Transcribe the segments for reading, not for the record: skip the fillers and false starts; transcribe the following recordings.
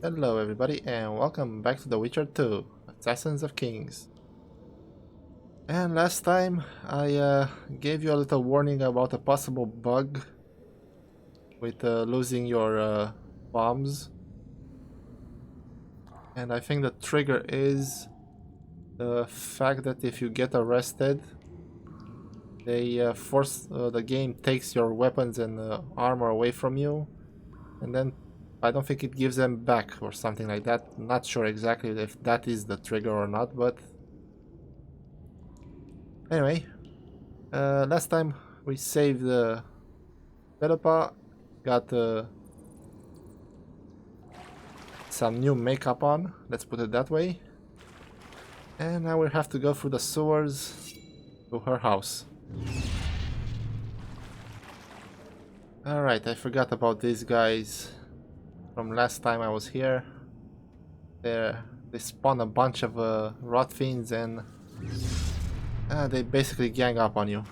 Hello everybody and welcome back to The Witcher 2, Assassins of Kings. And last time I gave you a little warning about a possible bug with losing your bombs. And I think the trigger is the fact that if you get arrested, they force the game takes your weapons and armor away from you, and then I don't think it gives them back or something like that. Not sure exactly if that is the trigger or not, but anyway. Last time we saved Philippa, got some new makeup on, let's put it that way. And now we have to go through the sewers to her house. Alright, I forgot about these guys from last time I was here. They spawn a bunch of rot fiends and they basically gang up on you.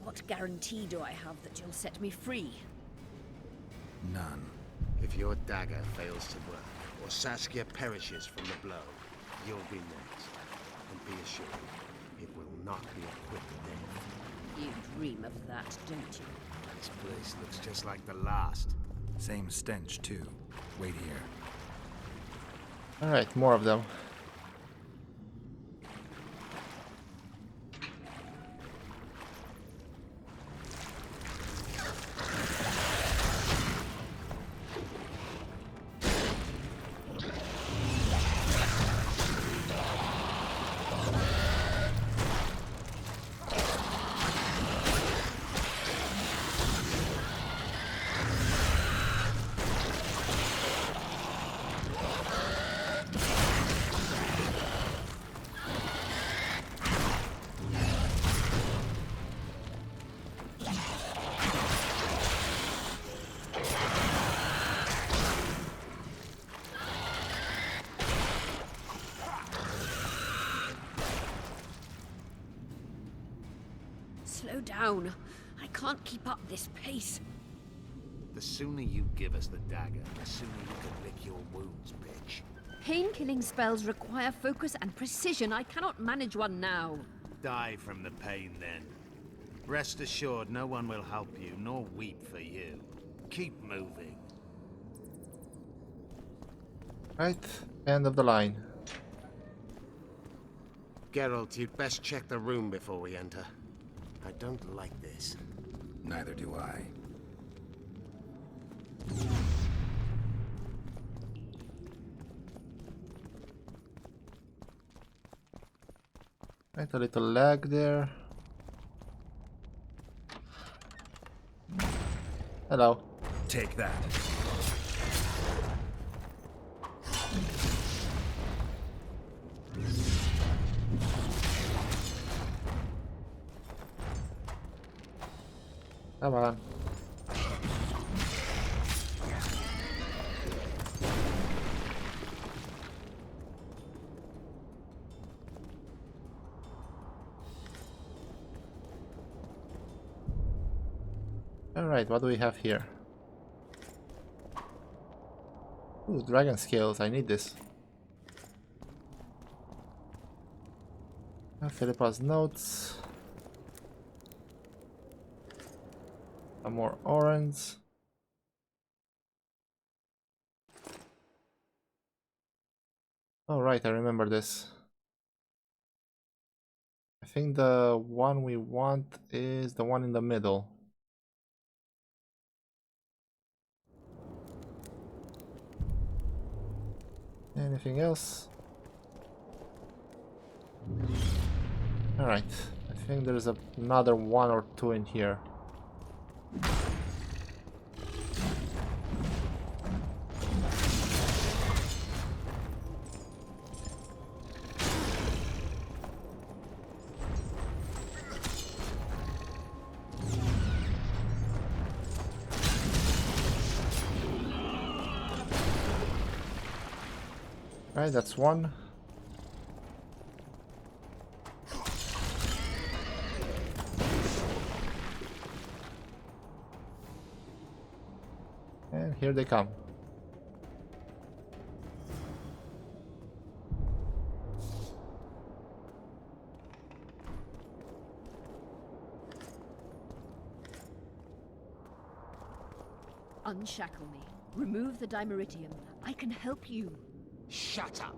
What guarantee do I have that you'll set me free? None. If your dagger fails to work, or Saskia perishes from the blow, you'll be next. And be assured, it will not be a quick death. You dream of that, don't you? This place looks just like the last. Same stench, too. Wait here. Alright, more of them. Slow down. I can't keep up this pace. The sooner you give us the dagger, the sooner you can lick your wounds, bitch. Pain-killing spells require focus and precision. I cannot manage one now. Die from the pain, then. Rest assured, no one will help you, nor weep for you. Keep moving. Right, end of the line. Geralt, you'd best check the room before we enter. I don't like this. Neither do I. Right, a little lag there. Hello. Take that. Come on. Alright, what do we have here? Ooh, dragon scales, I need this. Philippa's notes. Some more orange. Oh, right, I remember this. I think the one we want is the one in the middle. Anything else? Alright, I think there's another one or two in here. Right, that's one. And here they come. Unshackle me. Remove the dimeritium. I can help you. Shut up!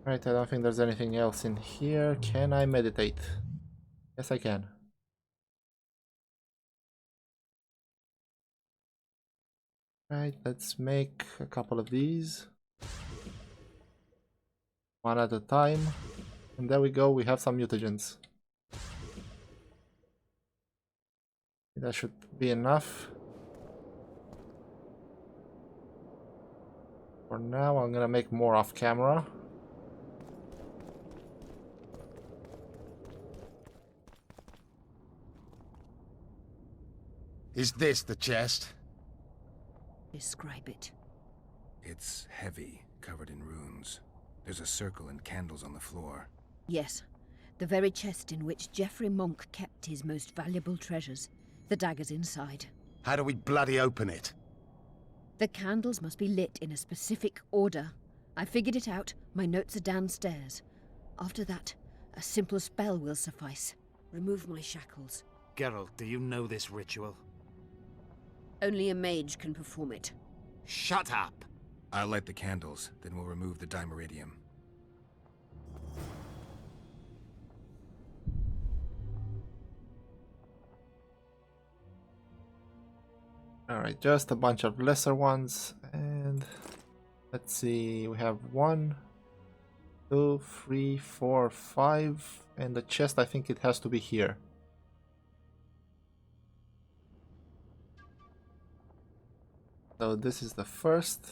Right, I don't think there's anything else in here. Can I meditate? Yes, I can. Right, let's make a couple of these. One at a time. And there we go, we have some mutagens. That should be enough. For now, I'm gonna make more off camera. Is this the chest? Describe it. It's heavy, covered in runes. There's a circle and candles on the floor. Yes, the very chest in which Geoffrey Monk kept his most valuable treasures. The dagger's inside. How do we bloody open it? The candles must be lit in a specific order. I figured it out. My notes are downstairs. After that, a simple spell will suffice. Remove my shackles. Geralt, do you know this ritual? Only a mage can perform it. Shut up! I'll light the candles, then we'll remove the dimeritium. Alright, just a bunch of lesser ones. And let's see, we have 1, 2, 3, 4, 5. And the chest, I think it has to be here. So this is the first.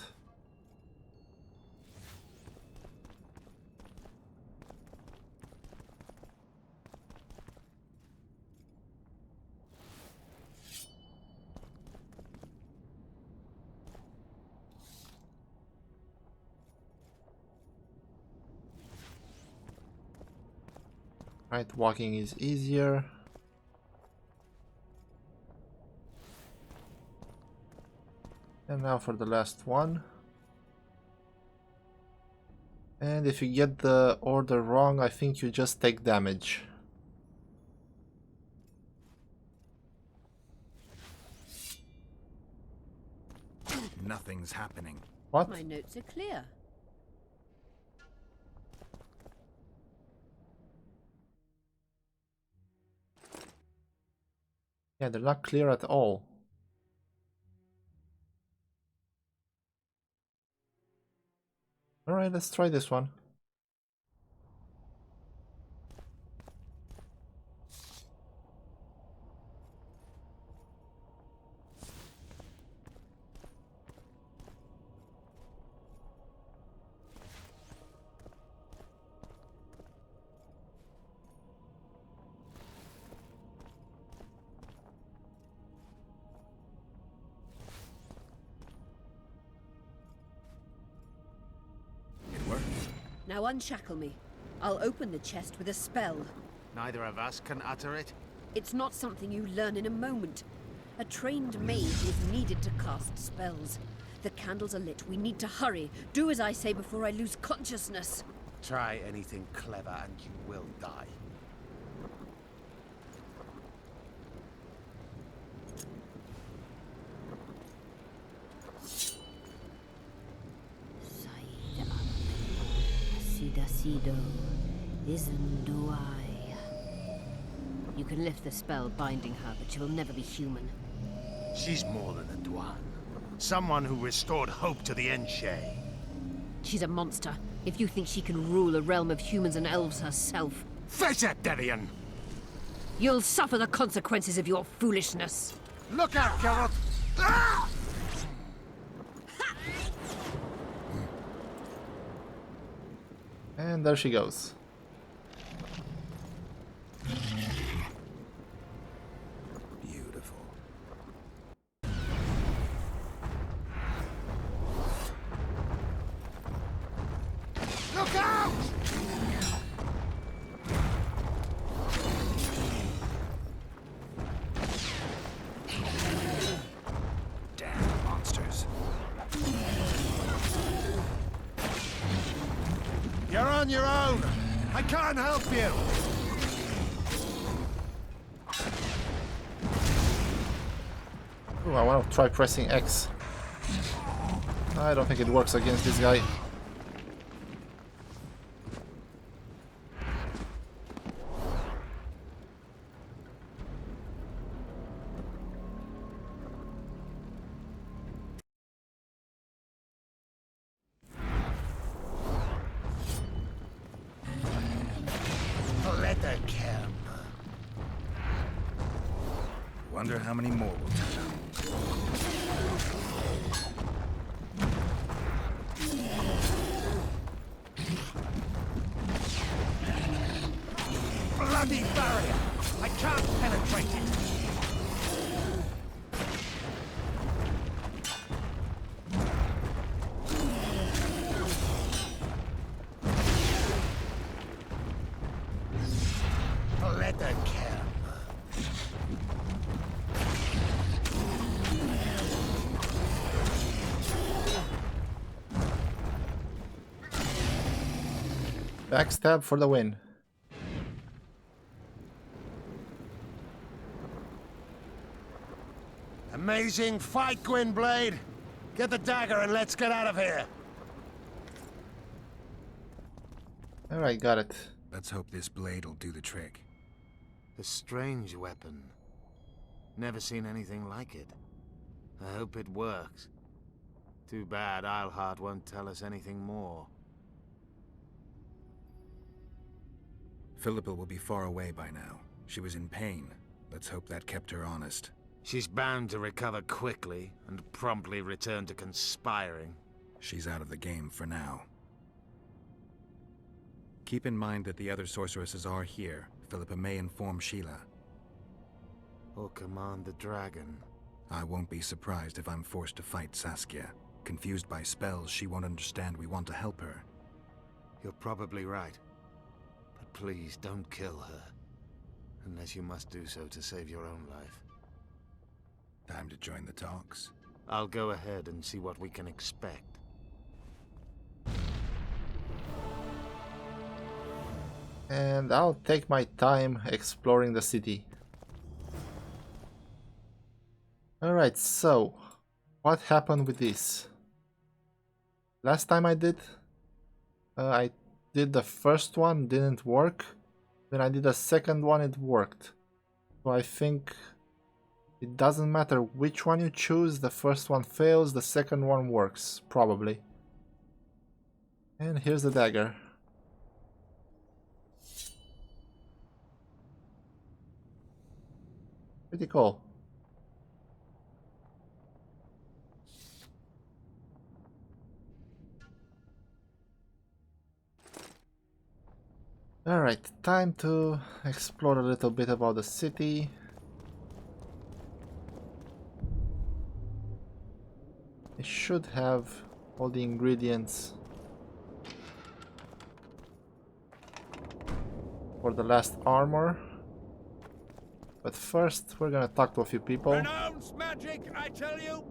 Right, walking is easier. And now for the last one. And if you get the order wrong, I think you just take damage. Nothing's happening. What? My notes are clear. Yeah, they're not clear at all. Alright, let's try this one. It worked. Now unshackle me. I'll open the chest with a spell. Neither of us can utter it. It's not something you learn in a moment. A trained mage is needed to cast spells. The candles are lit. We need to hurry. Do as I say before I lose consciousness. Try anything clever and you will die. Kido, isn't I? You can lift the spell binding her, but she will never be human. She's more than a Dwan. Someone who restored hope to the Enshe. She's a monster. If you think she can rule a realm of humans and elves herself, Face it, Delian! you'll suffer the consequences of your foolishness. Look out, Geralt! Ah! And there she goes. Beautiful. Look out! Damn monsters. You're on your own! I can't help you! Ooh, I want to try pressing X. I don't think it works against this guy. Let her camp. Wonder how many more will turn up. Bloody barrier! I can't penetrate it! Let her camp. Backstab for the win. Amazing fight, Gwynblade! Get the dagger and let's get out of here! Alright, got it. Let's hope this blade will do the trick. A strange weapon. Never seen anything like it. I hope it works. Too bad Eilhart won't tell us anything more. Philippa will be far away by now. She was in pain. Let's hope that kept her honest. She's bound to recover quickly and promptly return to conspiring. She's out of the game for now. Keep in mind that the other sorceresses are here. Philippa may inform Sheila. Or command the dragon. I won't be surprised if I'm forced to fight Saskia. Confused by spells, she won't understand we want to help her. You're probably right. But please don't kill her. Unless you must do so to save your own life. Time to join the talks. I'll go ahead and see what we can expect. And I'll take my time exploring the city. Alright, so what happened with this? Last time I did the first one, didn't work. Then I did the second one, it worked. So I think it doesn't matter which one you choose, the first one fails, the second one works, probably. And here's the dagger. Pretty cool. Alright, time to explore a little bit about the city. It should have all the ingredients for the last armor. But first, we're gonna talk to a few people. Renounce magic, I tell you!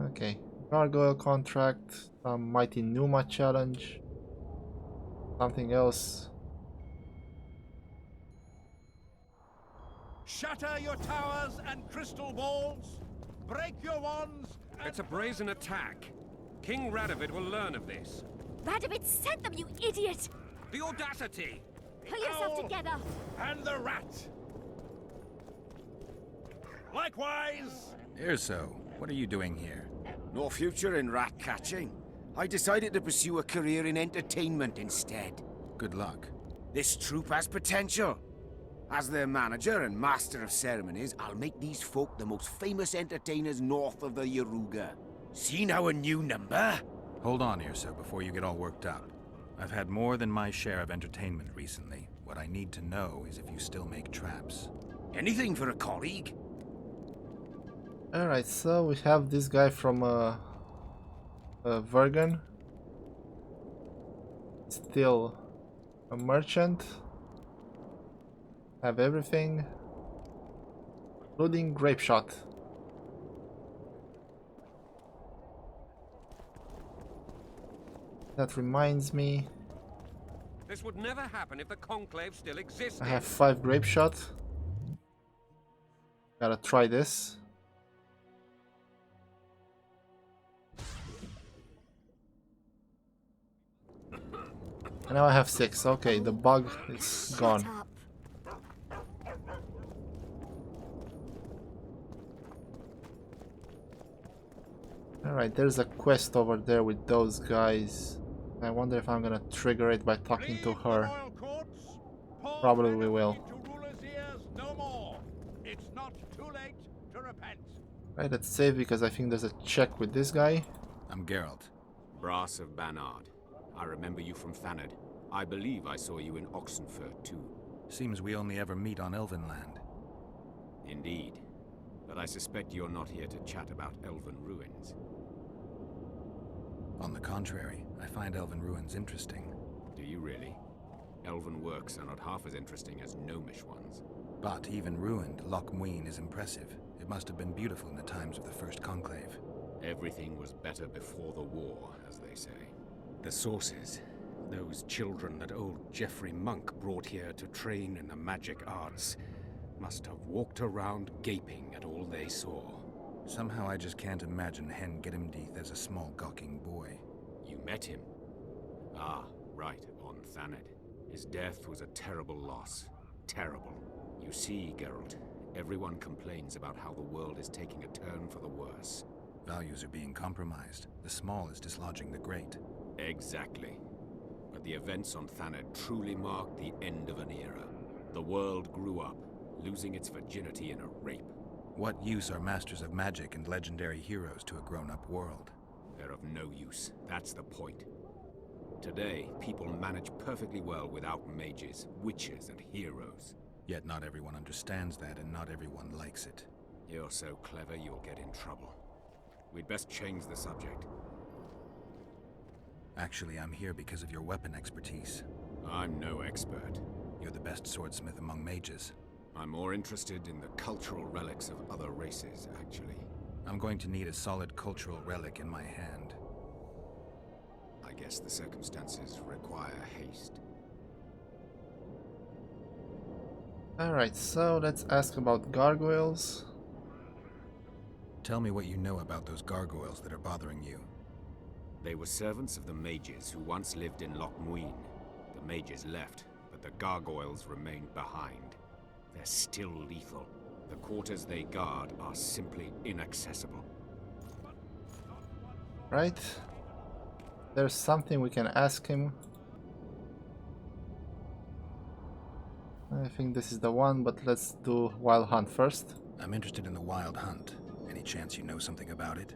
Okay, gargoyle contract, some mighty Numa challenge, something else. Shatter your towers and crystal balls. Break your wands. It's a brazen attack. King Radovid will learn of this. Radovid sent them, you idiot! The audacity! Pull yourself together! And the rat! Likewise! Erso, what are you doing here? No future in rat catching. I decided to pursue a career in entertainment instead. Good luck. This troupe has potential. As their manager and master of ceremonies, I'll make these folk the most famous entertainers north of the Yaruga. See now a new number? Hold on, Erso, before you get all worked up. I've had more than my share of entertainment recently. What I need to know is if you still make traps. Anything for a colleague? Alright, so we have this guy from Vergen. Still a merchant. Have everything, including grape shot. That reminds me, This would never happen if the Conclave still existed. I have 5 grape shot. Gotta try this. And now I have 6. Okay, the bug is gone. Shut up. Alright, there's a quest over there with those guys. I wonder if I'm gonna trigger it by talking to Leave the her. royal courts. Pour Probably we venom will. into rulers' ears no more. It's not too late to repent. Right, let's save because I think there's a check with this guy. I'm Geralt. Brass of Banard. I remember you from Thanad. I believe I saw you in Oxenfurt, too. Seems we only ever meet on Elvenland. Indeed. But I suspect you're not here to chat about Elven ruins. On the contrary, I find Elven ruins interesting. Do you really? Elven works are not half as interesting as gnomish ones. But even ruined, Loch Muin is impressive. It must have been beautiful in the times of the First Conclave. Everything was better before the war, as they say. The sources, those children that old Geoffrey Monk brought here to train in the magic arts, must have walked around gaping at all they saw. Somehow I just can't imagine Hen Gedimdeath as a small gawking boy. You met him? Ah, right, on Thanad. His death was a terrible loss. Terrible. You see, Geralt, everyone complains about how the world is taking a turn for the worse. Values are being compromised. The small is dislodging the great. Exactly. But the events on Thanad truly marked the end of an era. The world grew up, losing its virginity in a rape. What use are masters of magic and legendary heroes to a grown-up world? They're of no use, that's the point. Today, people manage perfectly well without mages, witches, and heroes. Yet not everyone understands that, and not everyone likes it. You're so clever you'll get in trouble. We'd best change the subject. Actually, I'm here because of your weapon expertise. I'm no expert. You're the best swordsmith among mages. I'm more interested in the cultural relics of other races, actually. I'm going to need a solid cultural relic in my hand. I guess the circumstances require haste. Alright, so let's ask about gargoyles. Tell me what you know about those gargoyles that are bothering you. They were servants of the mages who once lived in Loch Muin. The mages left, but the gargoyles remained behind. They're still lethal. The quarters they guard are simply inaccessible. Right? There's something we can ask him. I think this is the one, but let's do Wild Hunt first. I'm interested in the Wild Hunt. Any chance you know something about it?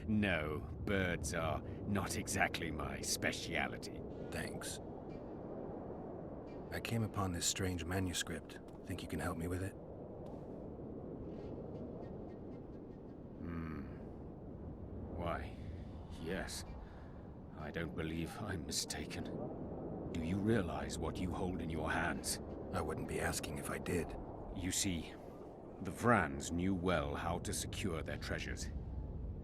No, birds are not exactly my speciality. Thanks. I came upon this strange manuscript. Think you can help me with it? Why, yes. I don't believe I'm mistaken. Do you realize what you hold in your hands? I wouldn't be asking if I did. You see, the Vrans knew well how to secure their treasures.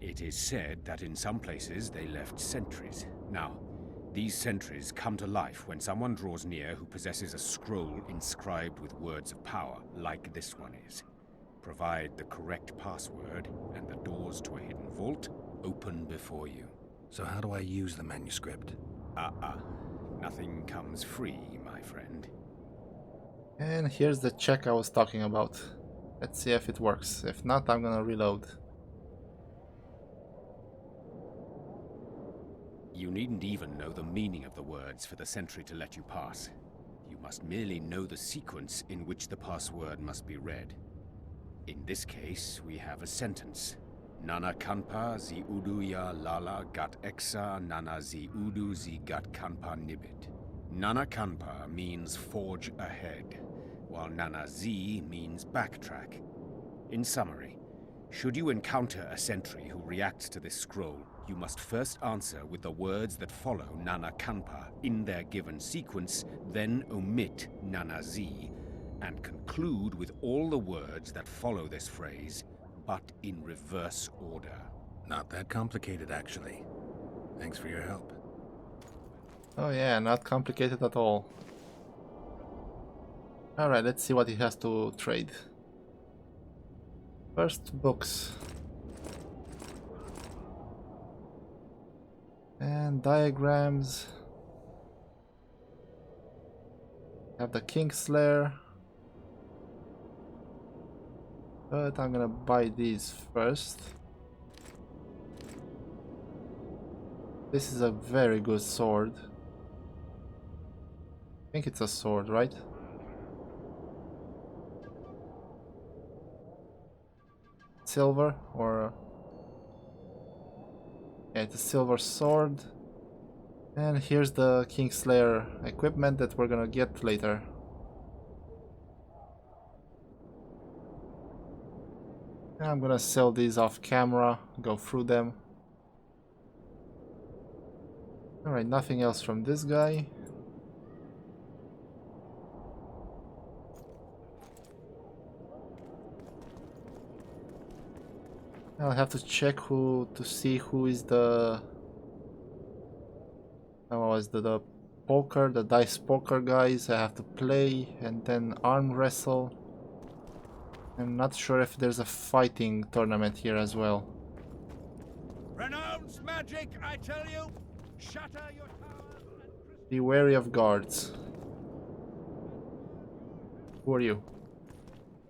It is said that in some places they left sentries. Now, these sentries come to life when someone draws near who possesses a scroll inscribed with words of power, like this one is. Provide the correct password, and the doors to a hidden vault open before you. So how do I use the manuscript? Nothing comes free, my friend. And here's the check I was talking about. Let's see if it works. If not, I'm gonna reload. You needn't even know the meaning of the words for the sentry to let you pass. You must merely know the sequence in which the password must be read. In this case, we have a sentence. Nana kanpa zi udu ya lala gat exa nana zi udu zi gat kanpa nibit. Nana kanpa means forge ahead, while nana zi means backtrack. In summary, should you encounter a sentry who reacts to this scroll, you must first answer with the words that follow Nana Kanpa in their given sequence, then omit Nana Z, and conclude with all the words that follow this phrase, but in reverse order. Not that complicated, actually. Thanks for your help. Oh yeah, not complicated at all. Alright, let's see what he has to trade. First, books. And diagrams. Have the Kingslayer. But I'm gonna buy these first. This is a very good sword. I think it's a sword, right? Silver or yeah, it's a silver sword. And here's the Kingslayer equipment that we're gonna get later. And I'm gonna sell these off camera, go through them. Alright, nothing else from this guy. I'll have to check to see who is the the poker, the dice poker guys I have to play, and then arm wrestle. I'm not sure if there's a fighting tournament here as well. Renounce magic, I tell you! Shatter your towers and Be wary of guards. Who are you?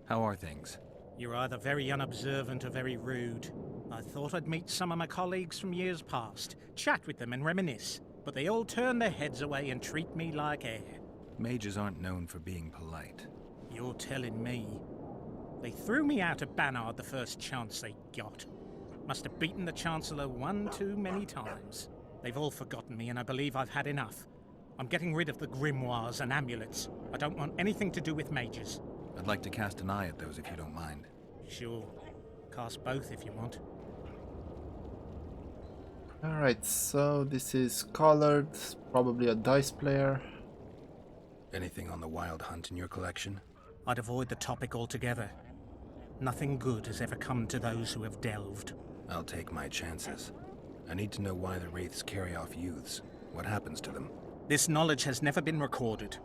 How are things? You're either very unobservant or very rude. I thought I'd meet some of my colleagues from years past, chat with them and reminisce, but they all turn their heads away and treat me like air. Mages aren't known for being polite. You're telling me. They threw me out of Banard the first chance they got. Must have beaten the Chancellor one too many times. They've all forgotten me and I believe I've had enough. I'm getting rid of the grimoires and amulets. I don't want anything to do with mages. I'd like to cast an eye at those if you don't mind. Sure. Cast both if you want. Alright, so this is Collard, probably a dice player. Anything on the Wild Hunt in your collection? I'd avoid the topic altogether. Nothing good has ever come to those who have delved. I'll take my chances. I need to know why the Wraiths carry off youths. What happens to them? This knowledge has never been recorded,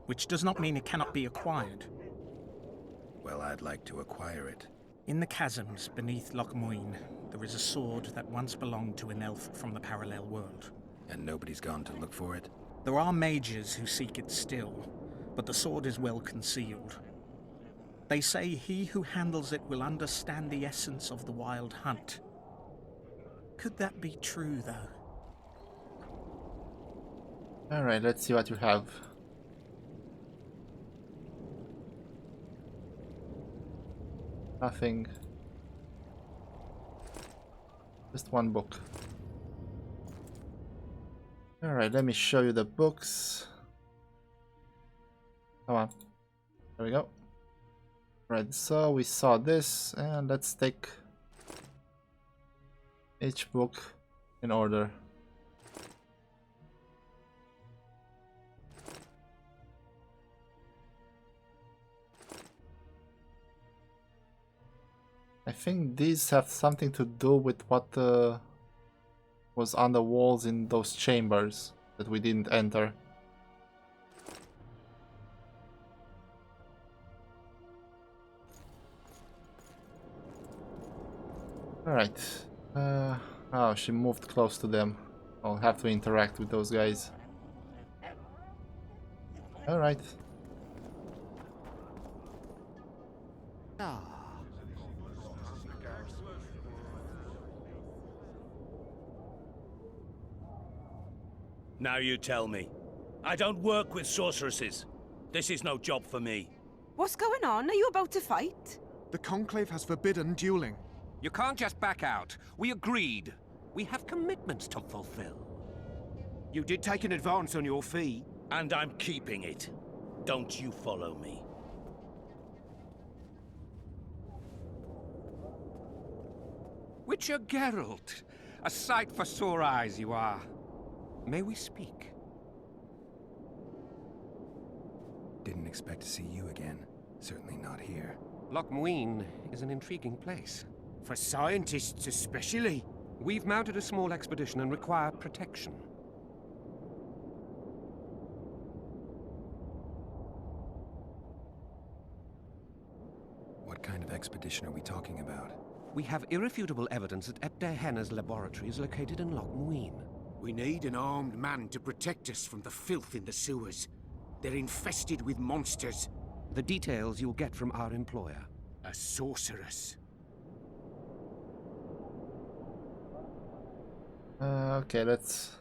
which does not mean it cannot be acquired. Well, I'd like to acquire it. In the chasms beneath Loch Muin, there is a sword that once belonged to an elf from the parallel world. And nobody's gone to look for it? There are mages who seek it still, but the sword is well concealed. They say he who handles it will understand the essence of the Wild Hunt. Could that be true, though? Alright, let's see what you have. Nothing. Just one book. Alright, let me show you the books. Come on. There we go. Right, so we saw this, and let's take each book in order. I think these have something to do with what was on the walls in those chambers that we didn't enter. Alright. Oh, she moved close to them. I'll have to interact with those guys. Alright. Now you tell me. I don't work with sorceresses. This is no job for me. What's going on? Are you about to fight? The Conclave has forbidden dueling. You can't just back out. We agreed. We have commitments to fulfill. You did take an advance on your fee. And I'm keeping it. Don't you follow me. Witcher Geralt. A sight for sore eyes you are. May we speak? Didn't expect to see you again. Certainly not here. Loch Muin is an intriguing place. For scientists especially. We've mounted a small expedition and require protection. What kind of expedition are we talking about? We have irrefutable evidence that Henna's laboratory is located in Loch Muin. We need an armed man to protect us from the filth in the sewers. They're infested with monsters. The details you'll get from our employer. A sorceress. Okay, let's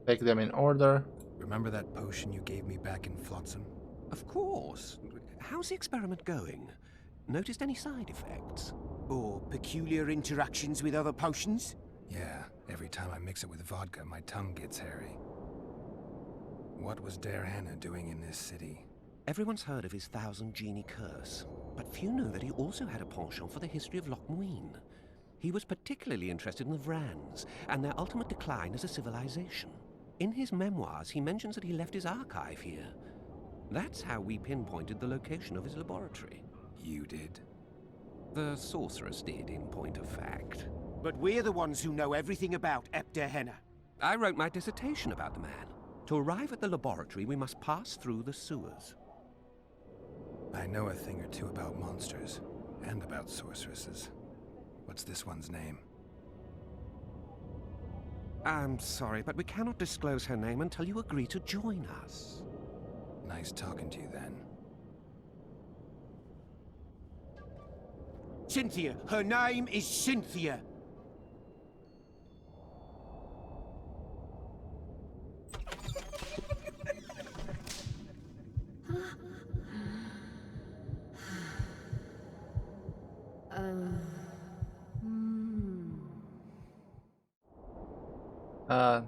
take them in order. Remember that potion you gave me back in Flotsam? Of course. How's the experiment going? Noticed any side effects? Or peculiar interactions with other potions? Yeah, every time I mix it with vodka, my tongue gets hairy. What was Henna doing in this city? Everyone's heard of his 1,000 genie curse, but few know that he also had a penchant for the history of Loch Muin. He was particularly interested in the Vrans and their ultimate decline as a civilization. In his memoirs, he mentions that he left his archive here. That's how we pinpointed the location of his laboratory. You did? The sorceress did, in point of fact. But we're the ones who know everything about Henna. I wrote my dissertation about the man. To arrive at the laboratory, we must pass through the sewers. I know a thing or two about monsters, and about sorceresses. What's this one's name? I'm sorry, but we cannot disclose her name until you agree to join us. Nice talking to you then. Cynthia. Her name is Cynthia.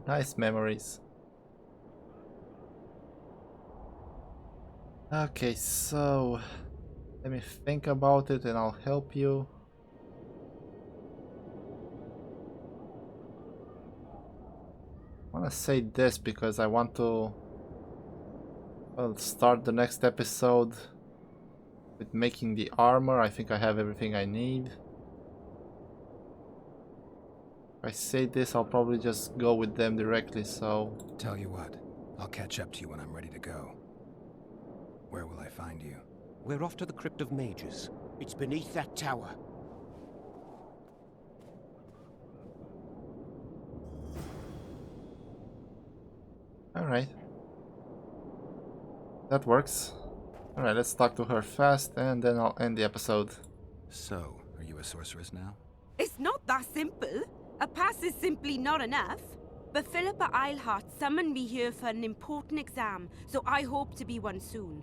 Nice memories. Okay, so let me think about it and I'll help you. I want to say this because I want to start the next episode with making the armor. I think I have everything I need. If I say this, I'll probably just go with them directly, so... Tell you what, I'll catch up to you when I'm ready to go. Where will I find you? We're off to the Crypt of Mages. It's beneath that tower. Alright. That works. Alright, let's talk to her fast and then I'll end the episode. So, are you a sorceress now? It's not that simple. A pass is simply not enough. But Philippa Eilhart summoned me here for an important exam, so I hope to be one soon.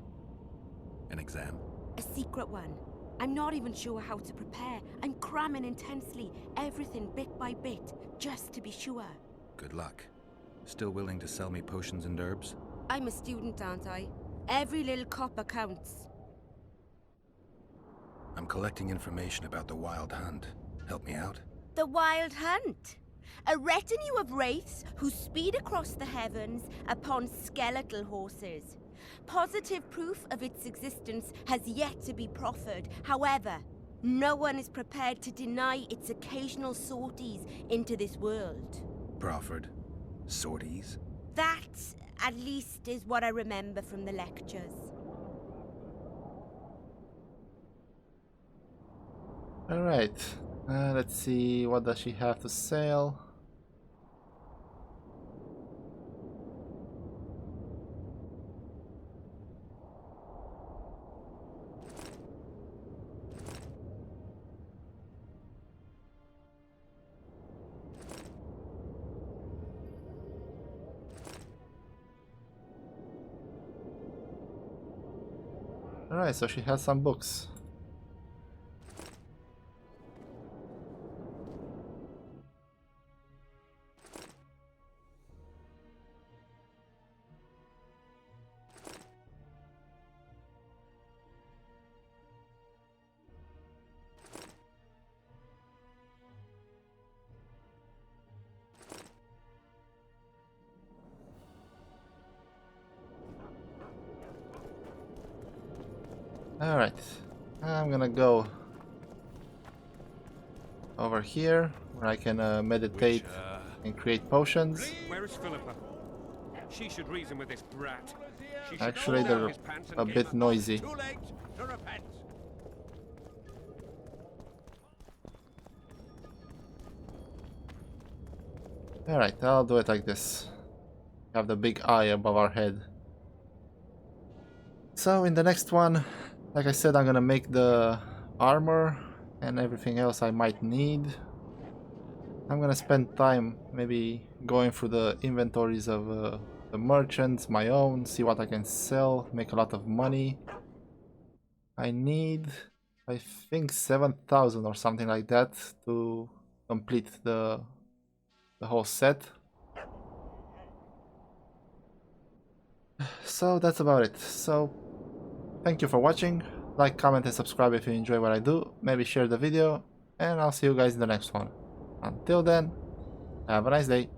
An exam? A secret one. I'm not even sure how to prepare. I'm cramming intensely, everything bit by bit, just to be sure. Good luck. Still willing to sell me potions and herbs? I'm a student, aren't I? Every little copper counts. I'm collecting information about the Wild Hunt. Help me out? The Wild Hunt. A retinue of wraiths who speed across the heavens upon skeletal horses. Positive proof of its existence has yet to be proffered. However, no one is prepared to deny its occasional sorties into this world. Proffered? Sorties? That, at least, is what I remember from the lectures. Alright, let's see, what does she have to sell? Alright, so she has some books. Alright, I'm gonna go over here where I can meditate and create potions. Where is Philippa? She should reason with this brat. She should Actually, pull down they're his pants and a give bit up. noisy. Too late to repent. Alright, I'll do it like this. Have the big eye above our head. So in the next one, like I said, I'm gonna make the armor and everything else I might need. I'm gonna spend time maybe going through the inventories of the merchants, my own, see what I can sell, make a lot of money. I need, I think, 7,000 or something like that to complete the whole set. So that's about it. So thank you for watching. Like, comment and subscribe if you enjoy what I do. Maybe share the video, and I'll see you guys in the next one. Until then, have a nice day.